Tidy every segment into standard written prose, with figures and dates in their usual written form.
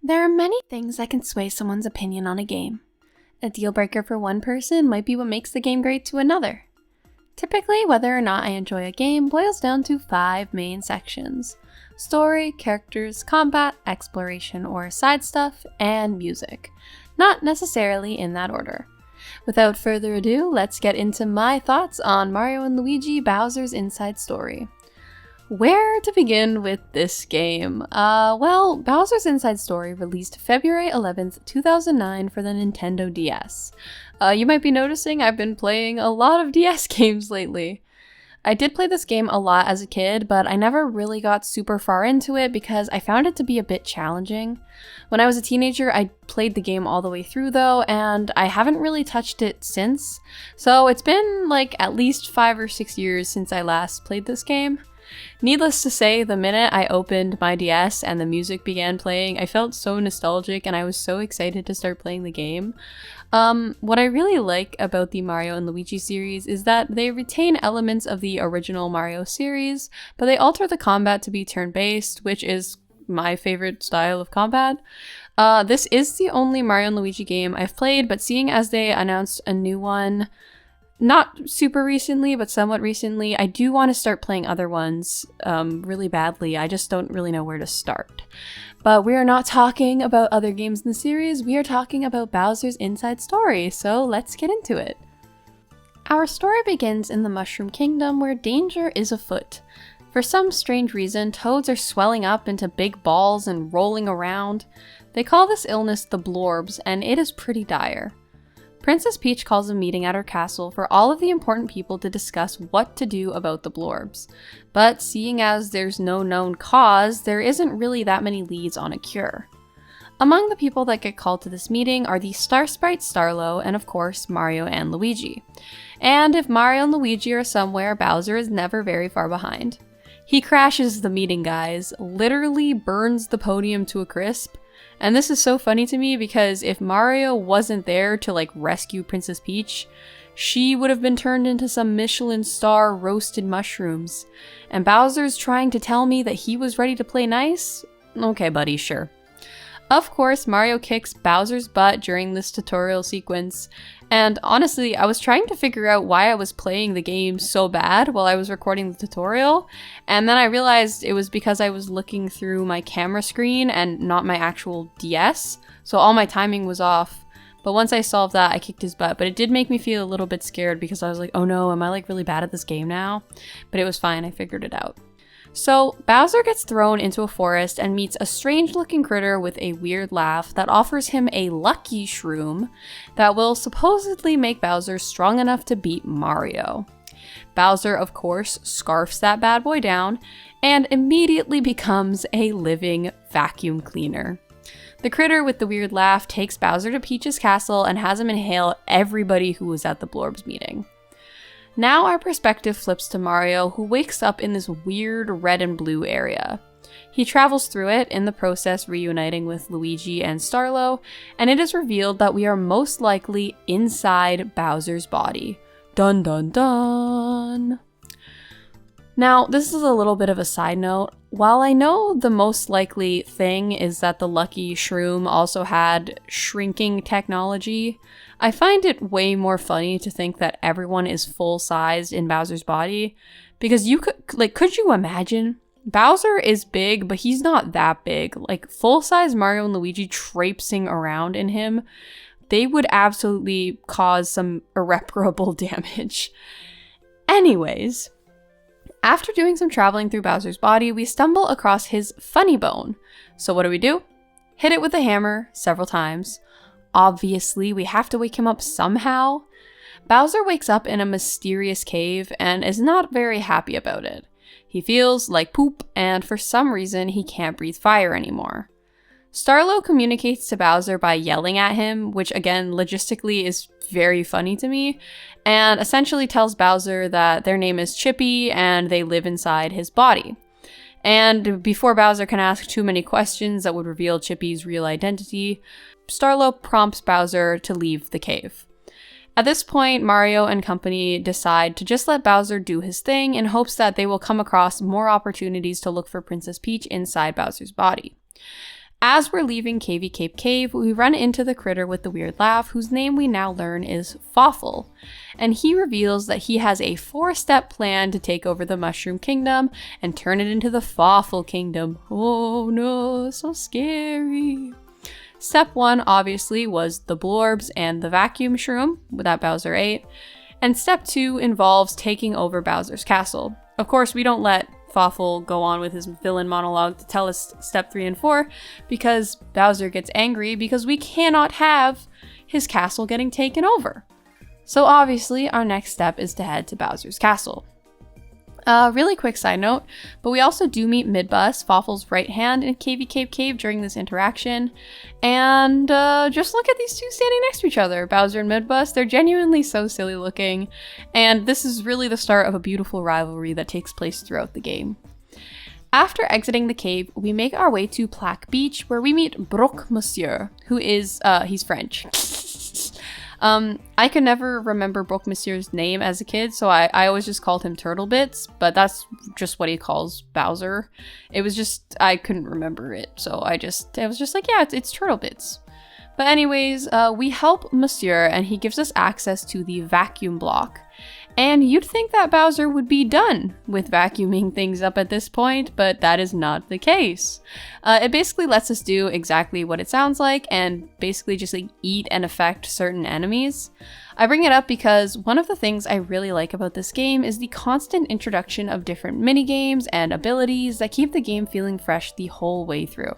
There are many things that can sway someone's opinion on a game. A deal breaker for one person might be what makes the game great to another. Typically, whether or not I enjoy a game boils down to 5 main sections: story, characters, combat, exploration or side stuff, and music. Not necessarily in that order. Without further ado, let's get into my thoughts on Mario & Luigi Bowser's Inside Story. Where to begin with this game? Well, Bowser's Inside Story released February 11th, 2009 for the Nintendo DS. You might be noticing I've been playing a lot of DS games lately. I did play this game a lot as a kid, but I never really got super far into it because I found it to be a bit challenging. When I was a teenager, I played the game all the way through though, and I haven't really touched it since. So it's been like at least 5 or 6 years since I last played this game. Needless to say, the minute I opened my DS and the music began playing, I felt so nostalgic and I was so excited to start playing the game. What I really like about the Mario & Luigi series is that they retain elements of the original Mario series, but they alter the combat to be turn-based, which is my favorite style of combat. This is the only Mario & Luigi game I've played, but seeing as they announced a new one not super recently, but somewhat recently, I do want to start playing other ones really badly. I just don't really know where to start. But we are not talking about other games in the series, we are talking about Bowser's Inside Story, so let's get into it. Our story begins in the Mushroom Kingdom where danger is afoot. For some strange reason, toads are swelling up into big balls and rolling around. They call this illness the Blorbs, and it is pretty dire. Princess Peach calls a meeting at her castle for all of the important people to discuss what to do about the Blorbs. But seeing as there's no known cause, there isn't really that many leads on a cure. Among the people that get called to this meeting are the Star Sprite Starlo and of course Mario and Luigi. And if Mario and Luigi are somewhere, Bowser is never very far behind. He crashes the meeting, guys, literally burns the podium to a crisp. And this is so funny to me because if Mario wasn't there to rescue Princess Peach, she would have been turned into some Michelin star roasted mushrooms. And Bowser's trying to tell me that he was ready to play nice? Okay, buddy, sure. Of course, Mario kicks Bowser's butt during this tutorial sequence, and honestly, I was trying to figure out why I was playing the game so bad while I was recording the tutorial, and then I realized it was because I was looking through my camera screen and not my actual DS, so all my timing was off. But once I solved that, I kicked his butt, but it did make me feel a little bit scared because I was like, oh no, am I really bad at this game now? But it was fine, I figured it out. So, Bowser gets thrown into a forest and meets a strange-looking critter with a weird laugh that offers him a lucky shroom that will supposedly make Bowser strong enough to beat Mario. Bowser, of course, scarfs that bad boy down and immediately becomes a living vacuum cleaner. The critter with the weird laugh takes Bowser to Peach's castle and has him inhale everybody who was at the Blorbs meeting. Now our perspective flips to Mario, who wakes up in this weird red and blue area. He travels through it, in the process reuniting with Luigi and Starlo, and it is revealed that we are most likely inside Bowser's body. Dun dun dun! Now, this is a little bit of a side note. While I know the most likely thing is that the Lucky Shroom also had shrinking technology, I find it way more funny to think that everyone is full-sized in Bowser's body, because you could you imagine? Bowser is big, but he's not that big. Full-size Mario and Luigi traipsing around in him, they would absolutely cause some irreparable damage. Anyways, after doing some traveling through Bowser's body, we stumble across his funny bone. So what do? Hit it with a hammer several times. Obviously, we have to wake him up somehow. Bowser wakes up in a mysterious cave and is not very happy about it. He feels like poop, and for some reason, he can't breathe fire anymore. Starlo communicates to Bowser by yelling at him, which again, logistically is very funny to me, and essentially tells Bowser that their name is Chippy and they live inside his body. And before Bowser can ask too many questions that would reveal Chippy's real identity, Starlo prompts Bowser to leave the cave. At this point, Mario and company decide to just let Bowser do his thing in hopes that they will come across more opportunities to look for Princess Peach inside Bowser's body. As we're leaving Cavey Cape Cave, we run into the critter with the weird laugh, whose name we now learn is Fawful, and he reveals that he has a 4-step plan to take over the Mushroom Kingdom and turn it into the Fawful Kingdom. Oh no, so scary. Step 1 obviously was the Blorbs and the Vacuum Shroom that Bowser ate, and step 2 involves taking over Bowser's castle. Of course, we don't let Fawful go on with his villain monologue to tell us step 3 and 4 because Bowser gets angry because we cannot have his castle getting taken over. So obviously our next step is to head to Bowser's castle. Really quick side note, but we also do meet Midbus, Fawful's right hand in Cavey Cape Cave during this interaction. And just look at these two standing next to each other, Bowser and Midbus. They're genuinely so silly looking. And this is really the start of a beautiful rivalry that takes place throughout the game. After exiting the cave, we make our way to Plaque Beach, where we meet Broc Monsieur, who is, he's French. I could never remember Broc Monsieur's name as a kid, so I always just called him Turtle Bits, but that's just what he calls Bowser. It was just, I couldn't remember it, so I was just like, yeah, it's Turtle Bits. But anyways, we help Monsieur, and he gives us access to the vacuum block. And you'd think that Bowser would be done with vacuuming things up at this point, but that is not the case. It basically lets us do exactly what it sounds like and basically just like eat and affect certain enemies. I bring it up because one of the things I really like about this game is the constant introduction of different minigames and abilities that keep the game feeling fresh the whole way through.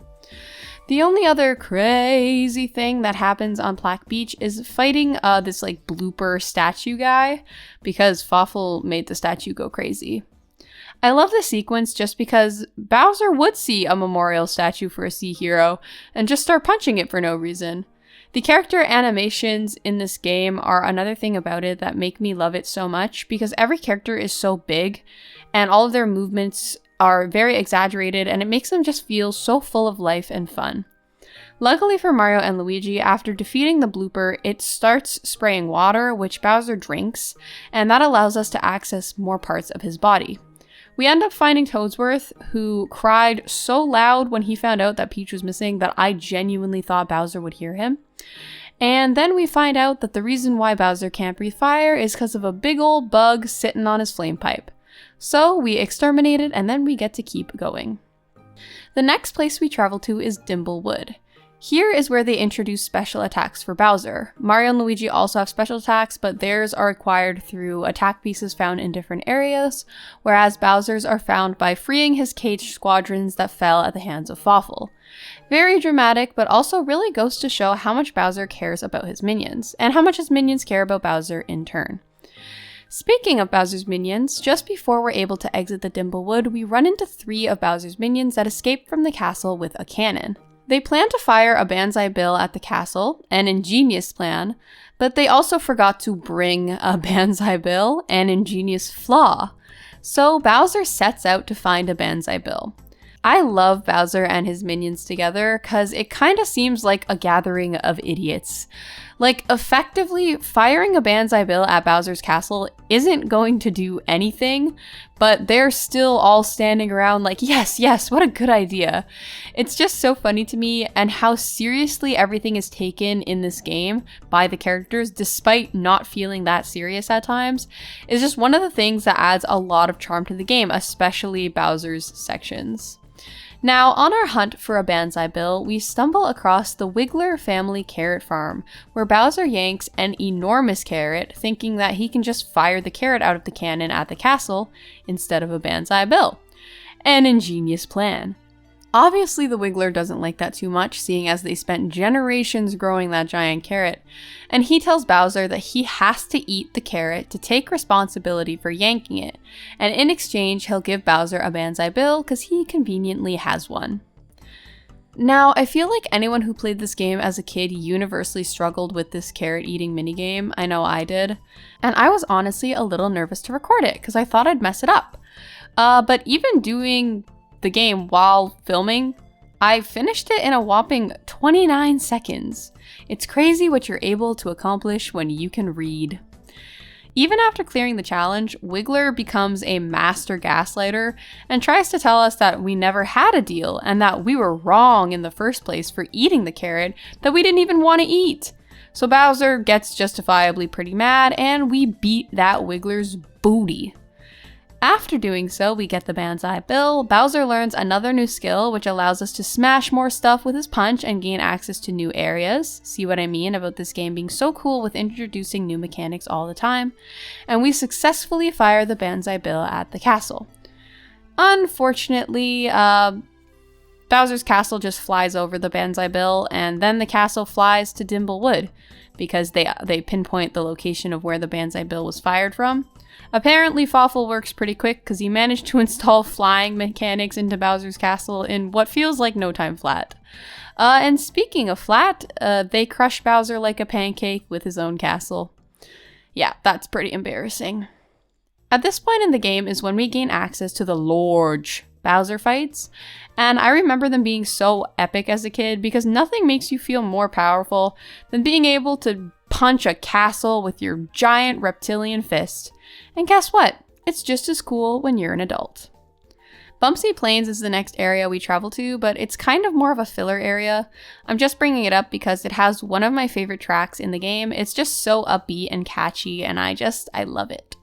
The only other crazy thing that happens on Plaque Beach is fighting this like blooper statue guy, because Fawful made the statue go crazy. I love this sequence just because Bowser would see a memorial statue for a sea hero and just start punching it for no reason. The character animations in this game are another thing about it that make me love it so much, because every character is so big and all of their movements are very exaggerated, and it makes them just feel so full of life and fun. Luckily for Mario and Luigi, after defeating the blooper, it starts spraying water, which Bowser drinks, and that allows us to access more parts of his body. We end up finding Toadsworth, who cried so loud when he found out that Peach was missing that I genuinely thought Bowser would hear him. And then we find out that the reason why Bowser can't breathe fire is because of a big old bug sitting on his flame pipe. So we exterminate it, and then we get to keep going. The next place we travel to is Dimble Wood. Here is where they introduce special attacks for Bowser. Mario and Luigi also have special attacks, but theirs are acquired through attack pieces found in different areas, whereas Bowser's are found by freeing his caged squadrons that fell at the hands of Fawful. Very dramatic, but also really goes to show how much Bowser cares about his minions, and how much his minions care about Bowser in turn. Speaking of Bowser's minions, just before we're able to exit the Dimble Wood, we run into 3 of Bowser's minions that escape from the castle with a cannon. They plan to fire a Banzai Bill at the castle, an ingenious plan, but they also forgot to bring a Banzai Bill, an ingenious flaw. So Bowser sets out to find a Banzai Bill. I love Bowser and his minions together because it kind of seems like a gathering of idiots. Like, effectively, firing a Banzai Bill at Bowser's castle isn't going to do anything, but they're still all standing around like, yes, what a good idea. It's just so funny to me, and how seriously everything is taken in this game by the characters, despite not feeling that serious at times, is just one of the things that adds a lot of charm to the game, especially Bowser's sections. Now, on our hunt for a Banzai Bill, we stumble across the Wiggler family carrot farm, where Bowser yanks an enormous carrot, thinking that he can just fire the carrot out of the cannon at the castle instead of a Banzai Bill. An ingenious plan. Obviously, the Wiggler doesn't like that too much, seeing as they spent generations growing that giant carrot, and he tells Bowser that he has to eat the carrot to take responsibility for yanking it, and in exchange he'll give Bowser a Banzai Bill because he conveniently has one. Now, I feel like anyone who played this game as a kid universally struggled with this carrot eating minigame. I know I did, and I was honestly a little nervous to record it because I thought I'd mess it up. But even doing the game while filming, I finished it in a whopping 29 seconds. It's crazy what you're able to accomplish when you can read. Even after clearing the challenge, Wiggler becomes a master gaslighter and tries to tell us that we never had a deal and that we were wrong in the first place for eating the carrot that we didn't even want to eat. So Bowser gets justifiably pretty mad and we beat that Wiggler's booty. After doing so, we get the Banzai Bill. Bowser learns another new skill, which allows us to smash more stuff with his punch and gain access to new areas. See what I mean about this game being so cool with introducing new mechanics all the time. And we successfully fire the Banzai Bill at the castle. Unfortunately, Bowser's castle just flies over the Banzai Bill, and then the castle flies to Dimble Wood, because they pinpoint the location of where the Banzai Bill was fired from. Apparently, Fawful works pretty quick because he managed to install flying mechanics into Bowser's castle in what feels like no time flat. And speaking of flat, they crush Bowser like a pancake with his own castle. Yeah, that's pretty embarrassing. At this point in the game is when we gain access to the large Bowser fights, and I remember them being so epic as a kid because nothing makes you feel more powerful than being able to punch a castle with your giant reptilian fist. And guess what? It's just as cool when you're an adult. Bumpsy Plains is the next area we travel to, but it's kind of more of a filler area. I'm just bringing it up because it has one of my favorite tracks in the game. It's just so upbeat and catchy, and I love it.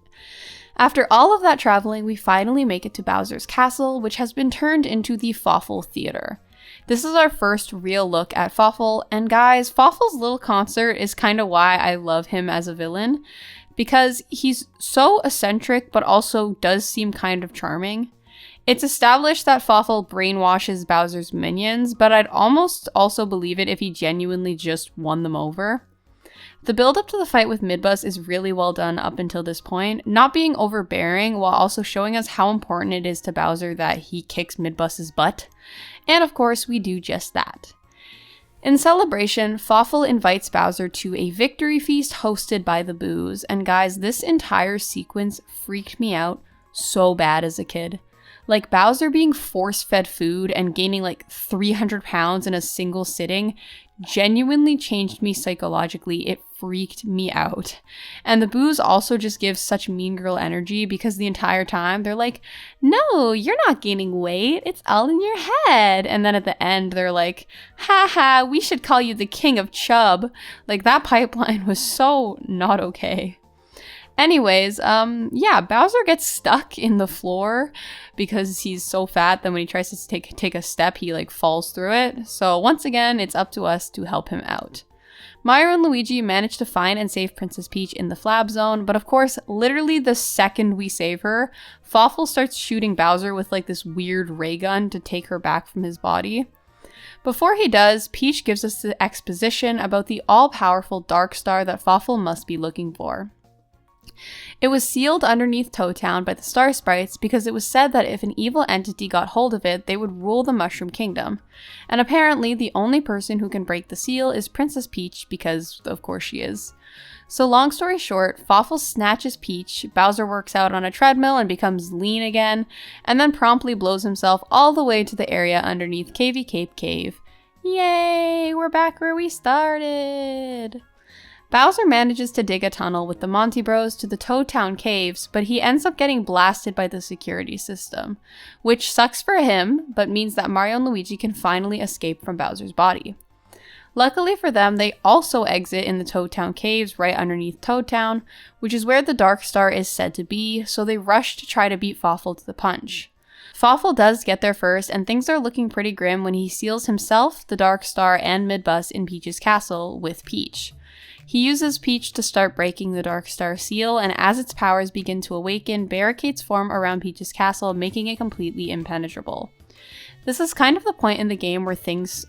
After all of that traveling, we finally make it to Bowser's castle, which has been turned into the Fawful Theater. This is our first real look at Fawful, and guys, Fawful's little concert is kind of why I love him as a villain, because he's so eccentric but also does seem kind of charming. It's established that Fawful brainwashes Bowser's minions, but I'd almost also believe it if he genuinely just won them over. The build up to the fight with Midbus is really well done up until this point, not being overbearing while also showing us how important it is to Bowser that he kicks Midbus's butt. And of course, we do just that. In celebration, Fawful invites Bowser to a victory feast hosted by the Boos, and guys, this entire sequence freaked me out so bad as a kid. Like, Bowser being force-fed food and gaining like 300 pounds in a single sitting genuinely changed me psychologically. It freaked me out. And the Boos also just give such mean girl energy because the entire time they're like, no, you're not gaining weight. It's all in your head. And then at the end, they're like, haha, we should call you the king of chub. Like, that pipeline was so not okay. Anyways, Bowser gets stuck in the floor because he's so fat that when he tries to take a step, he like falls through it. So once again, it's up to us to help him out. Mario and Luigi manage to find and save Princess Peach in the Flab Zone, but of course, literally the second we save her, Fawful starts shooting Bowser with like this weird ray gun to take her back from his body. Before he does, Peach gives us the exposition about the all-powerful Dark Star that Fawful must be looking for. It was sealed underneath Toad Town by the Star Sprites because it was said that if an evil entity got hold of it, they would rule the Mushroom Kingdom. And apparently, the only person who can break the seal is Princess Peach because, of course, she is. So long story short, Fawful snatches Peach, Bowser works out on a treadmill and becomes lean again, and then promptly blows himself all the way to the area underneath Cavey Cape Cave. Yay! We're back where we started! Bowser manages to dig a tunnel with the Monty Bros to the Toad Town caves, but he ends up getting blasted by the security system, which sucks for him, but means that Mario and Luigi can finally escape from Bowser's body. Luckily for them, they also exit in the Toad Town caves right underneath Toad Town, which is where the Dark Star is said to be, so they rush to try to beat Fawful to the punch. Fawful does get there first, and things are looking pretty grim when he seals himself, the Dark Star, and Midbus in Peach's castle with Peach. He uses Peach to start breaking the Dark Star seal, and as its powers begin to awaken, barricades form around Peach's castle, making it completely impenetrable. This is kind of the point in the game where things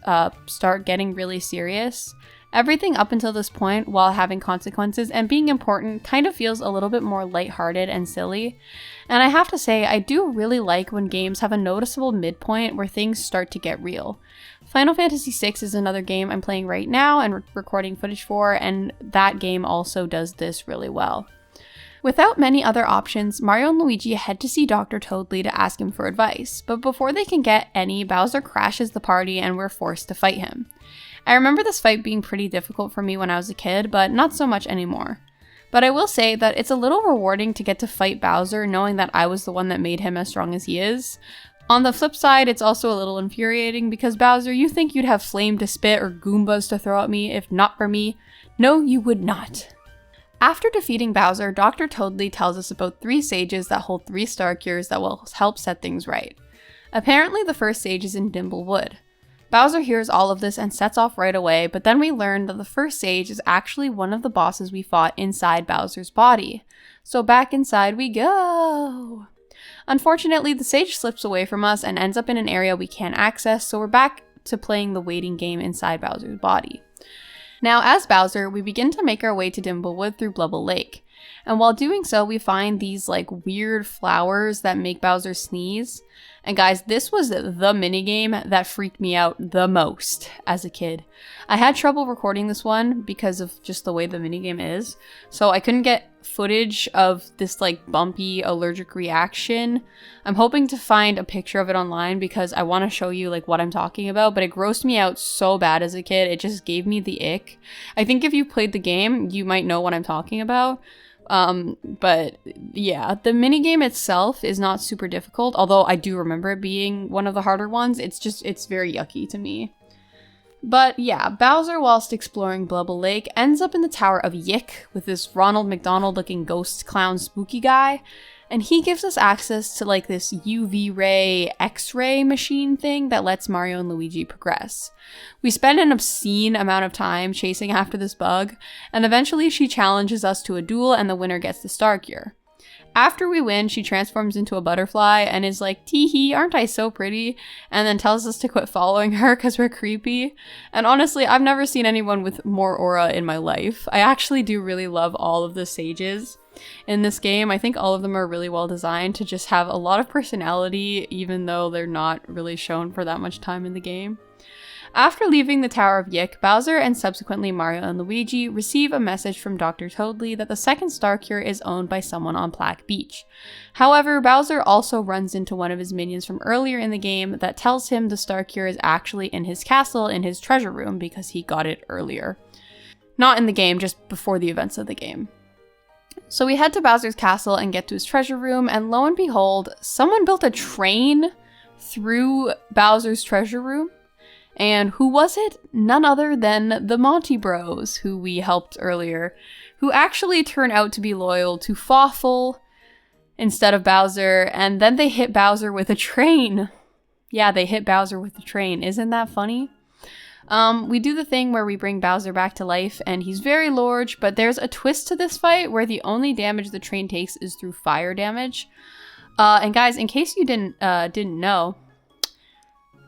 start getting really serious. Everything up until this point, while having consequences and being important, kind of feels a little bit more lighthearted and silly. And I have to say, I do really like when games have a noticeable midpoint where things start to get real. Final Fantasy VI is another game I'm playing right now and recording footage for, and that game also does this really well. Without many other options, Mario and Luigi head to see Dr. Toadley to ask him for advice, but before they can get any, Bowser crashes the party and we're forced to fight him. I remember this fight being pretty difficult for me when I was a kid, but not so much anymore. But I will say that it's a little rewarding to get to fight Bowser knowing that I was the one that made him as strong as he is. On the flip side, it's also a little infuriating because Bowser, you think you'd have flame to spit or Goombas to throw at me if not for me? No, you would not. After defeating Bowser, Dr. Toadley tells us about 3 sages that hold 3 star cures that will help set things right. Apparently the first sage is in Dimblewood. Bowser hears all of this and sets off right away, but then we learn that the first sage is actually one of the bosses we fought inside Bowser's body. So back inside we go! Unfortunately, the sage slips away from us and ends up in an area we can't access, so we're back to playing the waiting game inside Bowser's body. Now, as Bowser, we begin to make our way to Dimblewood through Blubble Lake. And while doing so, we find these weird flowers that make Bowser sneeze. And guys, this was the minigame that freaked me out the most as a kid. I had trouble recording this one because of just the way the minigame is. So I couldn't get footage of this bumpy allergic reaction. I'm hoping to find a picture of it online because I want to show you what I'm talking about, but it grossed me out so bad as a kid. It just gave me the ick. I think if you played the game, you might know what I'm talking about. But yeah, the minigame itself is not super difficult, although I do remember it being one of the harder ones. It's very yucky to me. But yeah, Bowser, whilst exploring Blubble Lake, ends up in the Tower of Yick with this Ronald McDonald looking ghost clown spooky guy, and he gives us access to this UV ray X-ray machine thing that lets Mario and Luigi progress. We spend an obscene amount of time chasing after this bug, and eventually she challenges us to a duel and the winner gets the star cure. After we win, she transforms into a butterfly and is like, "Tee-hee, aren't I so pretty?" And then tells us to quit following her because we're creepy. And honestly, I've never seen anyone with more aura in my life. I actually do really love all of the sages in this game. I think all of them are really well designed to just have a lot of personality, even though they're not really shown for that much time in the game. After leaving the Tower of Yick, Bowser and subsequently Mario and Luigi receive a message from Dr. Toadley that the second star cure is owned by someone on Black Beach. However, Bowser also runs into one of his minions from earlier in the game that tells him the star cure is actually in his castle in his treasure room because he got it earlier. Not in the game, just before the events of the game. So we head to Bowser's castle and get to his treasure room, and lo and behold, someone built a train through Bowser's treasure room. And who was it? None other than the Monty Bros, who we helped earlier, who actually turn out to be loyal to Fawful instead of Bowser, and then they hit Bowser with a train. Yeah, they hit Bowser with a train. Isn't that funny? We do the thing where we bring Bowser back to life, and he's very large, but there's a twist to this fight where the only damage the train takes is through fire damage. And guys, in case you didn't know,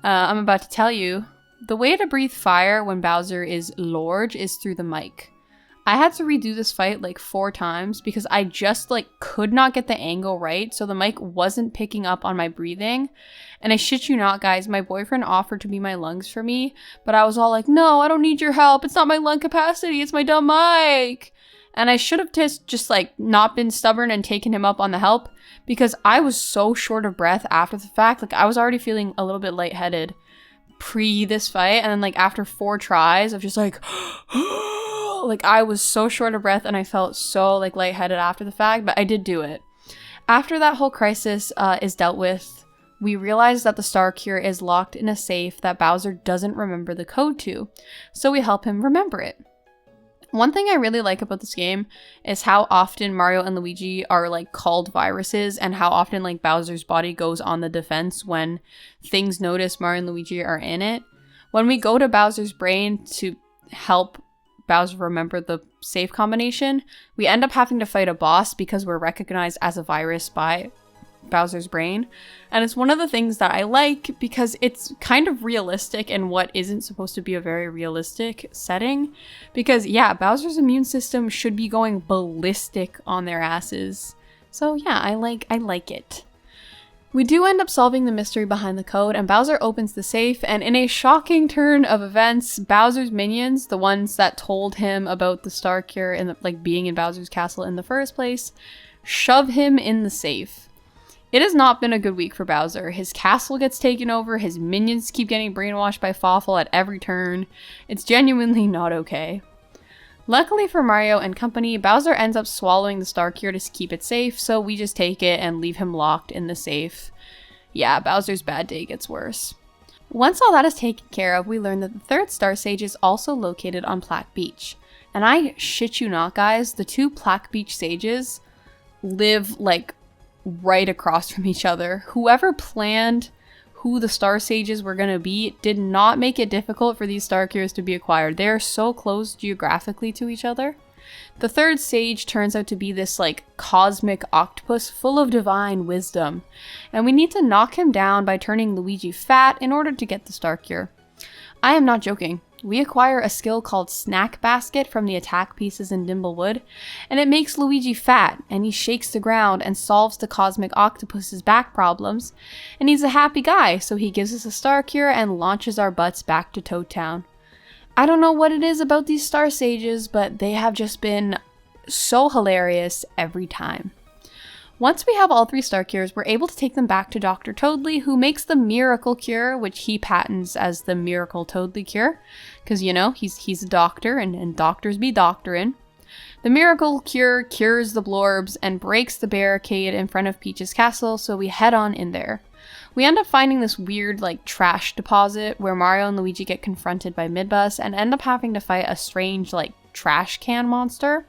I'm about to tell you, the way to breathe fire when Bowser is large is through the mic. I had to redo this fight 4 times because I just could not get the angle right, so the mic wasn't picking up on my breathing. And I shit you not, guys, my boyfriend offered to be my lungs for me, but I was all like, "No, I don't need your help. It's not my lung capacity, it's my dumb mic." And I should have just not been stubborn and taken him up on the help because I was so short of breath after the fact. I was already feeling a little bit lightheaded pre this fight, and then after 4 tries of just I was so short of breath and I felt so lightheaded after the fact, but I did do it. After that whole crisis is dealt with, we realize that the star cure is locked in a safe that Bowser doesn't remember the code to, so we help him remember it. One thing I really like about this game is how often Mario and Luigi are called viruses, and how often Bowser's body goes on the defense when things notice Mario and Luigi are in it. When we go to Bowser's brain to help Bowser remember the save combination, we end up having to fight a boss because we're recognized as a virus by Bowser's brain. And it's one of the things that I like because it's kind of realistic in what isn't supposed to be a very realistic setting. Because yeah, Bowser's immune system should be going ballistic on their asses. So yeah, I like it. We do end up solving the mystery behind the code, and Bowser opens the safe, and in a shocking turn of events, Bowser's minions, the ones that told him about the star cure and being in Bowser's castle in the first place, shove him in the safe. It has not been a good week for Bowser. His castle gets taken over, his minions keep getting brainwashed by Fawful at every turn. It's genuinely not okay. Luckily for Mario and company, Bowser ends up swallowing the star cure to keep it safe, so we just take it and leave him locked in the safe. Yeah, Bowser's bad day gets worse. Once all that is taken care of, we learn that the third star sage is also located on Plaque Beach. And I shit you not, guys, the two Plaque Beach sages live like right across from each other. Whoever planned who the star sages were going to be did not make it difficult for these star cures to be acquired. They are so close geographically to each other. The third sage turns out to be this like cosmic octopus full of divine wisdom, and we need to knock him down by turning Luigi fat in order to get the star cure. I am not joking. We acquire a skill called Snack Basket from the attack pieces in Dimblewood, and it makes Luigi fat, and he shakes the ground and solves the cosmic octopus's back problems, and he's a happy guy, so he gives us a star cure and launches our butts back to Toad Town. I don't know what it is about these star sages, but they have just been so hilarious every time. Once we have all three star cures, we're able to take them back to Dr. Toadley, who makes the miracle cure, which he patents as the Miracle Toadley cure, because, you know, he's a doctor, and doctors be doctorin'. The miracle cure cures the blorbs and breaks the barricade in front of Peach's castle, so we head on in there. We end up finding this weird, like, trash deposit where Mario and Luigi get confronted by Midbus and end up having to fight a strange, like, trash can monster.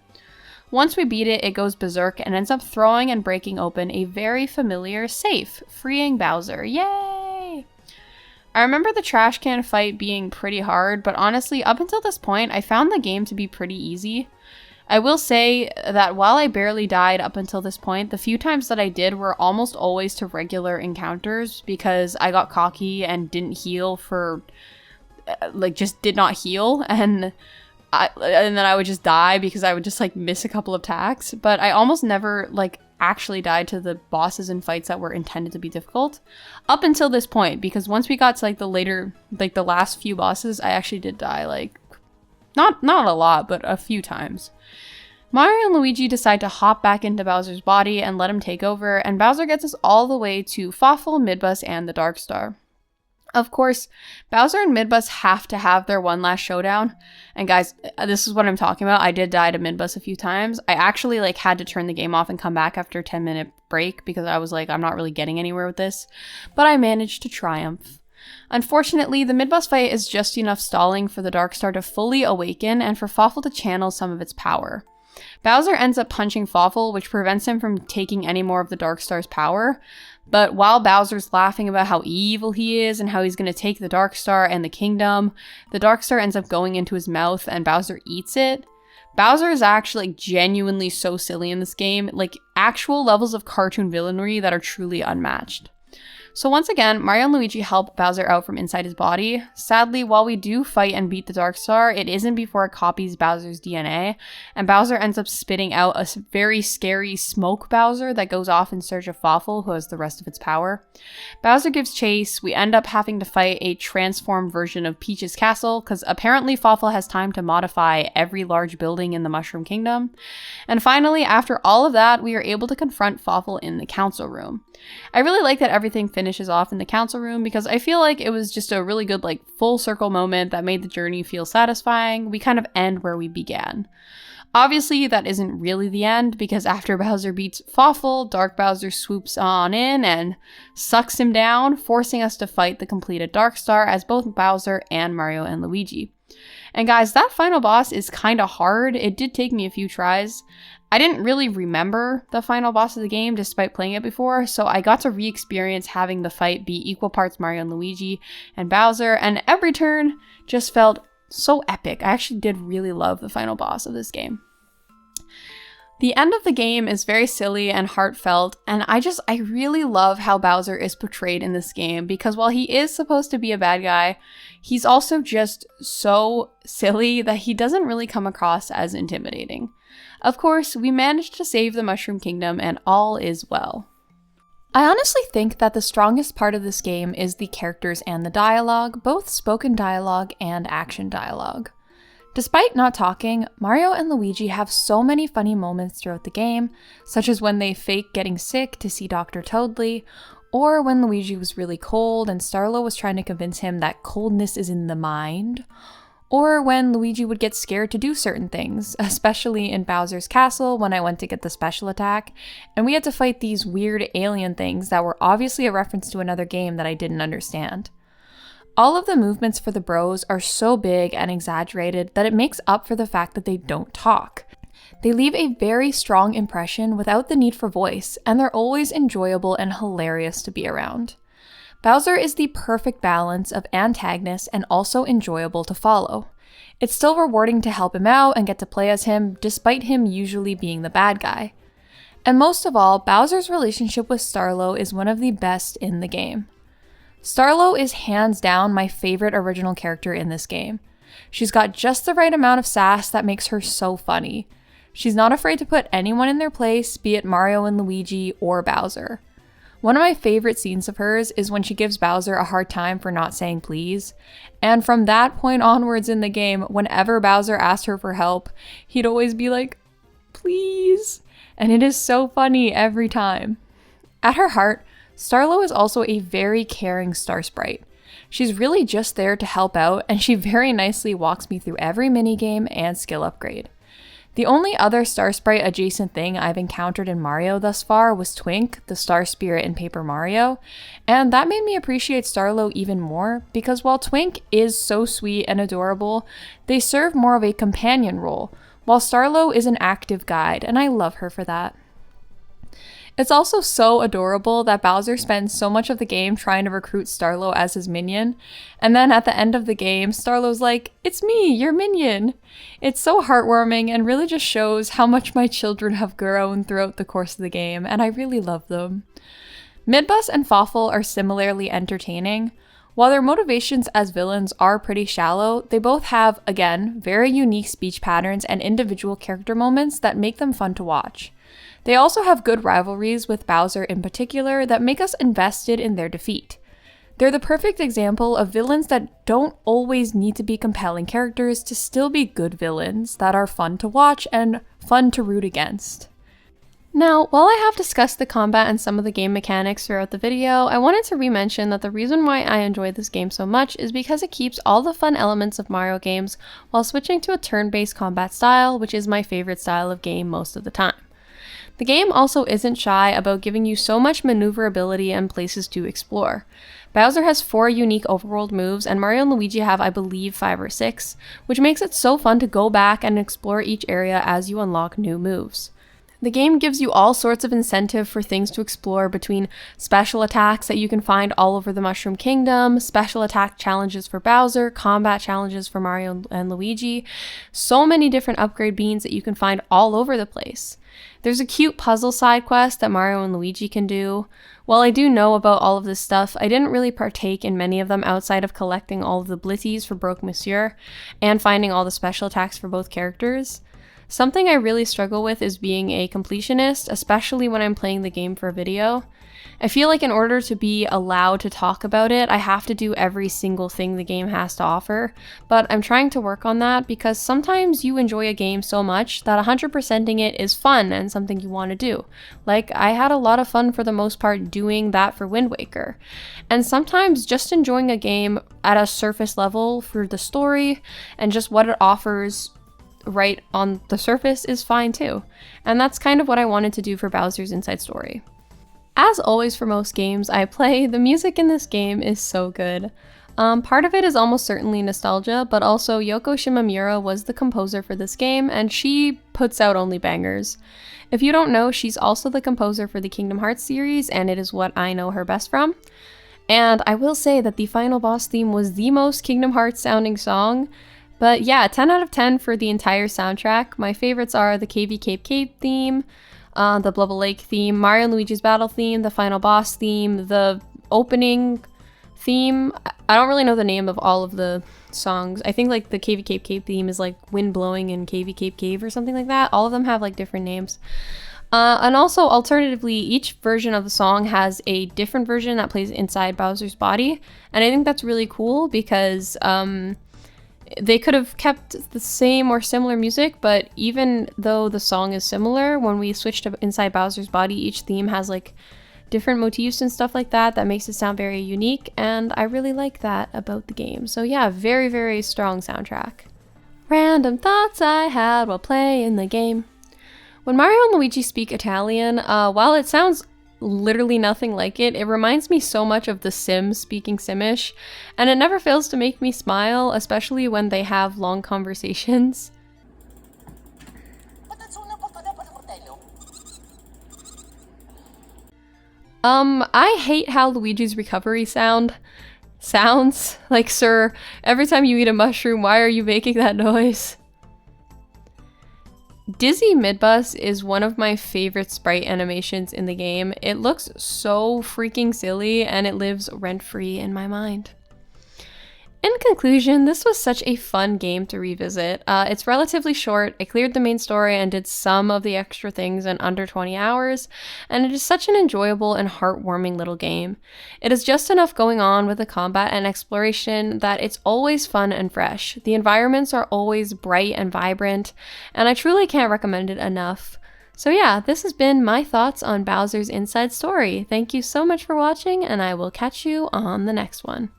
Once we beat it, it goes berserk and ends up throwing and breaking open a very familiar safe, freeing Bowser. Yay! I remember the trash can fight being pretty hard, but honestly, up until this point, I found the game to be pretty easy. I will say that while I barely died up until this point, the few times that I did were almost always to regular encounters because I got cocky and didn't heal for, like, just did not heal, and then I would just die because I would just like miss a couple of attacks. But I almost never like actually died to the bosses and fights that were intended to be difficult up until this point, because once we got to like the later, like the last few bosses, I actually did die, like not a lot, but a few times. Mario and Luigi decide to hop back into Bowser's body and let him take over, and Bowser gets us all the way to Fawful, Midbus, and the Dark Star. Of course, Bowser and Midbus have to have their one last showdown. And guys, this is what I'm talking about. I did die to Midbus a few times. I actually like had to turn the game off and come back after a 10-minute break because I was like, I'm not really getting anywhere with this. But I managed to triumph. Unfortunately, the Midbus fight is just enough stalling for the Dark Star to fully awaken and for Fawful to channel some of its power. Bowser ends up punching Fawful, which prevents him from taking any more of the Dark Star's power. But while Bowser's laughing about how evil he is and how he's going to take the Dark Star and the kingdom, the Dark Star ends up going into his mouth and Bowser eats it. Bowser is actually like, genuinely so silly in this game, like actual levels of cartoon villainy that are truly unmatched. So once again, Mario and Luigi help Bowser out from inside his body. Sadly, while we do fight and beat the Dark Star, it isn't before it copies Bowser's DNA, and Bowser ends up spitting out a very scary smoke Bowser that goes off in search of Fawful, who has the rest of its power. Bowser gives chase. We end up having to fight a transformed version of Peach's castle, because apparently Fawful has time to modify every large building in the Mushroom Kingdom. And finally, after all of that, we are able to confront Fawful in the council room. I really like that everything finishes off in the council room because I feel like it was just a really good like full circle moment that made the journey feel satisfying. We kind of end where we began. Obviously, that isn't really the end because after Bowser beats Fawful, Dark Bowser swoops on in and sucks him down, forcing us to fight the completed Dark Star as both Bowser and Mario and Luigi. And guys, that final boss is kind of hard. It did take me a few tries. I didn't really remember the final boss of the game despite playing it before, so I got to re-experience having the fight be equal parts Mario and Luigi and Bowser, and every turn just felt so epic. I actually did really love the final boss of this game. The end of the game is very silly and heartfelt, and I really love how Bowser is portrayed in this game because while he is supposed to be a bad guy, he's also just so silly that he doesn't really come across as intimidating. Of course, we managed to save the Mushroom Kingdom and all is well. I honestly think that the strongest part of this game is the characters and the dialogue, both spoken dialogue and action dialogue. Despite not talking, Mario and Luigi have so many funny moments throughout the game, such as when they fake getting sick to see Dr. Toadley, or when Luigi was really cold and Starlo was trying to convince him that coldness is in the mind, or when Luigi would get scared to do certain things, especially in Bowser's castle when I went to get the special attack, and we had to fight these weird alien things that were obviously a reference to another game that I didn't understand. All of the movements for the bros are so big and exaggerated that it makes up for the fact that they don't talk. They leave a very strong impression without the need for voice, and they're always enjoyable and hilarious to be around. Bowser is the perfect balance of antagonist and also enjoyable to follow. It's still rewarding to help him out and get to play as him, despite him usually being the bad guy. And most of all, Bowser's relationship with Starlo is one of the best in the game. Starlo is hands down my favorite original character in this game. She's got just the right amount of sass that makes her so funny. She's not afraid to put anyone in their place, be it Mario and Luigi or Bowser. One of my favorite scenes of hers is when she gives Bowser a hard time for not saying please, and from that point onwards in the game, whenever Bowser asked her for help, he'd always be like, please, and it is so funny every time. At her heart, Starlo is also a very caring star sprite. She's really just there to help out, and she very nicely walks me through every minigame and skill upgrade. The only other Star Sprite adjacent thing I've encountered in Mario thus far was Twink, the Star Spirit in Paper Mario, and that made me appreciate Starlo even more, because while Twink is so sweet and adorable, they serve more of a companion role, while Starlo is an active guide, and I love her for that. It's also so adorable that Bowser spends so much of the game trying to recruit Starlo as his minion, and then at the end of the game, Starlo's like, "It's me, your minion!" It's so heartwarming and really just shows how much my children have grown throughout the course of the game, and I really love them. Midbus and Fawful are similarly entertaining. While their motivations as villains are pretty shallow, they both have, again, very unique speech patterns and individual character moments that make them fun to watch. They also have good rivalries with Bowser in particular that make us invested in their defeat. They're the perfect example of villains that don't always need to be compelling characters to still be good villains that are fun to watch and fun to root against. Now, while I have discussed the combat and some of the game mechanics throughout the video, I wanted to re-mention that the reason why I enjoy this game so much is because it keeps all the fun elements of Mario games while switching to a turn-based combat style, which is my favorite style of game most of the time. The game also isn't shy about giving you so much maneuverability and places to explore. Bowser has 4 unique overworld moves, and Mario and Luigi have, I believe, 5 or 6, which makes it so fun to go back and explore each area as you unlock new moves. The game gives you all sorts of incentive for things to explore between special attacks that you can find all over the Mushroom Kingdom, special attack challenges for Bowser, combat challenges for Mario and Luigi, so many different upgrade beans that you can find all over the place. There's a cute puzzle side quest that Mario and Luigi can do. While I do know about all of this stuff, I didn't really partake in many of them outside of collecting all of the blitties for Broke Monsieur and finding all the special attacks for both characters. Something I really struggle with is being a completionist, especially when I'm playing the game for a video. I feel like in order to be allowed to talk about it, I have to do every single thing the game has to offer, but I'm trying to work on that because sometimes you enjoy a game so much that 100%ing it is fun and something you want to do. Like, I had a lot of fun for the most part doing that for Wind Waker. And sometimes just enjoying a game at a surface level for the story and just what it offers right on the surface is fine too. And that's kind of what I wanted to do for Bowser's Inside Story. As always for most games I play, the music in this game is so good. Part of it is almost certainly nostalgia, but also Yoko Shimomura was the composer for this game, and she puts out only bangers. If you don't know, she's also the composer for the Kingdom Hearts series, and it is what I know her best from. And I will say that the final boss theme was the most Kingdom Hearts sounding song. But yeah, 10 out of 10 for the entire soundtrack. My favorites are the KV Cape Cape theme, the Blubble Lake theme, Mario and Luigi's Battle theme, the final boss theme, the opening theme. I don't really know the name of all of the songs. I think like the KV Cape Cape theme is like Wind Blowing and KV Cape Cave or something like that. All of them have like different names. And also, alternatively, each version of the song has a different version that plays inside Bowser's body. And I think that's really cool because they could have kept the same or similar music, but even though the song is similar, when we switch to Inside Bowser's Body, each theme has like different motifs and stuff like that that makes it sound very unique, and I really like that about the game. So yeah, very, very strong soundtrack. Random thoughts I had while playing the game. When Mario and Luigi speak Italian, while it sounds literally nothing like it, it reminds me so much of The Sims speaking Simish, and it never fails to make me smile, especially when they have long conversations. I hate how Luigi's recovery sounds. Like, sir, every time you eat a mushroom, why are you making that noise? Dizzy Midbus is one of my favorite sprite animations in the game. It looks so freaking silly, and it lives rent-free in my mind. In conclusion, this was such a fun game to revisit. It's relatively short, it cleared the main story and did some of the extra things in under 20 hours, and it is such an enjoyable and heartwarming little game. It is just enough going on with the combat and exploration that it's always fun and fresh. The environments are always bright and vibrant, and I truly can't recommend it enough. So yeah, this has been my thoughts on Bowser's Inside Story. Thank you so much for watching, and I will catch you on the next one.